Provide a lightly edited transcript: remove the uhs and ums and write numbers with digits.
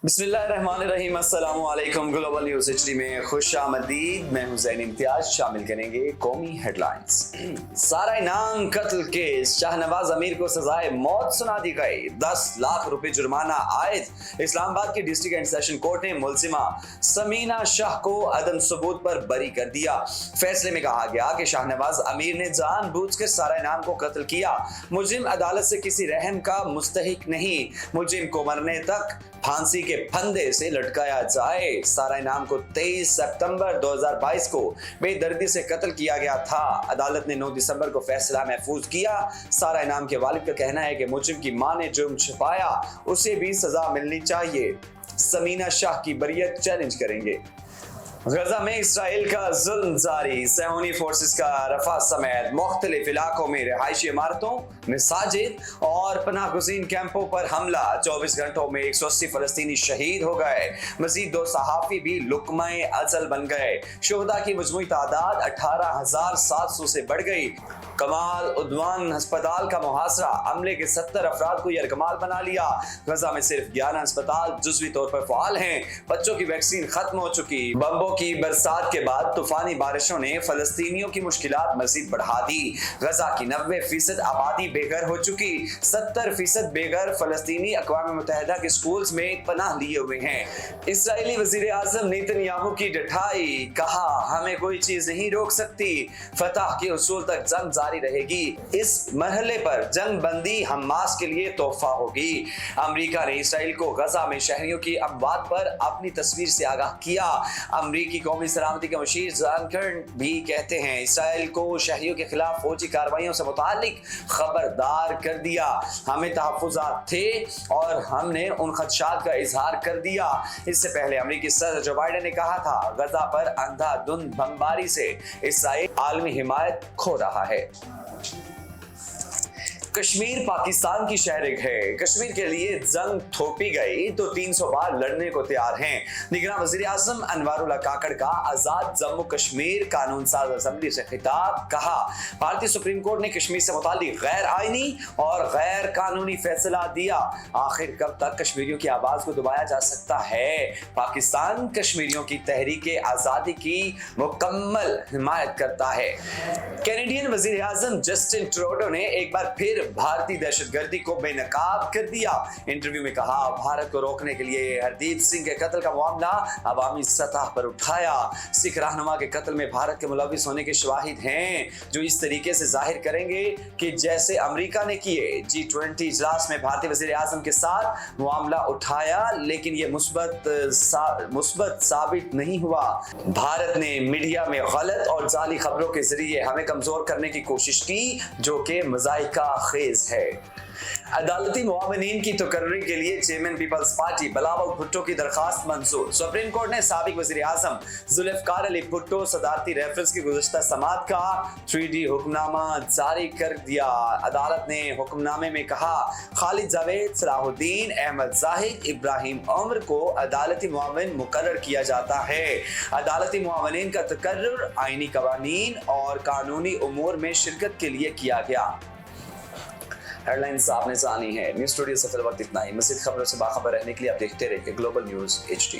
بسم اللہ الرحمن الرحیم، السلام علیکم۔ گلوبل نیوز HD میں خوش آمدید۔ میں ہوں زین امتیاز۔ شامل کریں گے قومی ہیڈ لائنز۔ سارہ انعام قتل کیس، شاہنواز امیر کو سزائے موت سنا دی گئی، 10 لاکھ روپے جرمانہ عائد۔ اسلام آباد کی ڈسٹرکٹ اینڈ سیشن کورٹ نے ملزمہ سمینہ شاہ کو عدم ثبوت پر بری کر دیا۔ فیصلے میں کہا گیا کہ شاہنواز امیر نے جان بوجھ کر سارہ انعام کو قتل کیا۔ ملزم عدالت سے کسی رحم کا مستحق نہیں، ملزم کو مرنے تک پھانسی کے پھندے سے لٹکایا جائے۔ سارہ انعام کو 23 سپتمبر 2022 کو بے دردی سے قتل کیا گیا تھا۔ عدالت نے 9 دسمبر کو فیصلہ محفوظ کیا۔ سارہ انعام کے والد کا کہنا ہے کہ ملزم کی ماں نے جرم چھپایا، اسے بھی سزا ملنی چاہیے۔ سمینہ شاہ کی بریت چیلنج کریں گے۔ غزہ میں اسرائیل کا ظلم جاری، صہیونی فورسز کا رفح سمیت مختلف علاقوں میں رہائشی عمارتوں، مساجد اور پناہ گزین کیمپوں پر حملہ۔ 24 گھنٹوں میں 180 فلسطینی شہید ہو گئے، مزید 2 صحافی بھی لقمہ اجل بن گئے۔ شہداء کی مجموعی تعداد 18,700 سے بڑھ گئی۔ کمال عدوان ہسپتال کا محاصرہ، عملے کے 70 افراد کو یرغمال بنا لیا۔ غزہ میں صرف 11 ہسپتال جزوی طور پر فعال ہیں۔ بچوں کی ویکسین ختم ہو چکی۔ بمبوں کی برسات کے بعد طوفانی بارشوں نے فلسطینیوں کی مشکلات مزید بڑھا دی۔ غزہ کی 90% آبادی بے گھر ہو چکی، 70% بے گھر فلسطینی اقوام متحدہ کے سکولز میں پناہ لیے ہوئے ہیں۔ اسرائیلی وزیر اعظم نیتن یاہو کی ڈٹھائی، کہا ہمیں کوئی چیز نہیں روک سکتی، فتح کے حصول تک جنگ جاری رہے گی۔ اس مرحلے پر جنگ بندی حماس کے لیے تحفہ ہوگی۔ امریکہ نے اسرائیل کو غزہ میں شہریوں کی اموات پر اپنی تصویر سے آگاہ کیا۔ امریکی قومی سلامتی کے مشیر جان کربی بھی کہتے ہیں اسرائیل کو شہریوں کے خلاف فوجی کارروائیوں سے متعلق خبردار کر دیا۔ ہمیں تحفظات تھے اور ہم نے ان خدشات کا اظہار کر دیا۔ اس سے پہلے امریکی صدر جو بائیڈن نے کہا تھا غزہ پر اندھا دھند بمباری سے اسرائیل عالمی حمایت کھو رہا ہے۔ کشمیر پاکستان کی شہرگ ہے، کشمیر کے لیے جنگ تھوپی گئی تو 300 بار لڑنے کو تیار ہیں۔ نگراں وزیر اعظم انوار اللہ کاکڑ کا آزاد جموں کشمیر قانون ساز اسمبلی سے خطاب، کہا بھارتی سپریم کورٹ نے کشمیر سے متعلق غیر آئینی اور غیر قانونی فیصلہ دیا، آخر کب تک کشمیریوں کی آواز کو دبایا جا سکتا ہے؟ پاکستان کشمیریوں کی تحریک آزادی کی مکمل حمایت کرتا ہے۔ کینیڈین وزیر اعظم جسٹن ٹروڈو نے ایک بار پھر بھارتی دہشت گردی کو بے نقاب کر دیا۔ انٹرویو میں کہا بھارت کو روکنے کے لیے ہردیپ سنگھ کے قتل کا معاملہ عوامی سطح پر اٹھایا۔ سکھ رہنما کے قتل میں بھارت کے ملوث ہونے کے شواہد ہیں جو اس طریقے سے ظاہر کریں گے کہ جیسے امریکہ نے کیے۔ G20 اجلاس میں بھارتی وزیر اعظم کے ساتھ معاملہ اٹھایا لیکن یہ مثبت ثابت نہیں ہوا۔ بھارت نے میڈیا میں غلط اور جعلی خبروں کے ذریعے ہمیں کمزور کرنے کی کوشش کی جو کہ مضحکہ خیز ہے۔ عدالتی معاونین کی تقرری کے لیے چیئرمین پیپلز پارٹی بلاول بھٹو کی درخواست منظور۔ سپریم کورٹ نے سابق وزیر اعظم ذوالفقار علی بھٹو صدارتی ریفرنس کی گزشتہ سماعت کا 3D حکم نامہ جاری کر دیا۔ عدالت نے حکم نامے میں کہا خالد جاوید، صلاح الدین، احمد زاہد، ابراہیم عمر کو عدالتی معاون مقرر کیا جاتا ہے۔ عدالتی معاونین کا تقرر آئینی قوانین اور قانونی امور میں شرکت کے لیے کیا گیا۔ ہیڈ لائنز آپ نے جانی ہے۔ نیوز اسٹوڈیو سے فی الوقت اتنا ہی۔ مزید خبروں سے باخبر رہنے کے لیے آپ دیکھتے رہیے گلوبل نیوز HD۔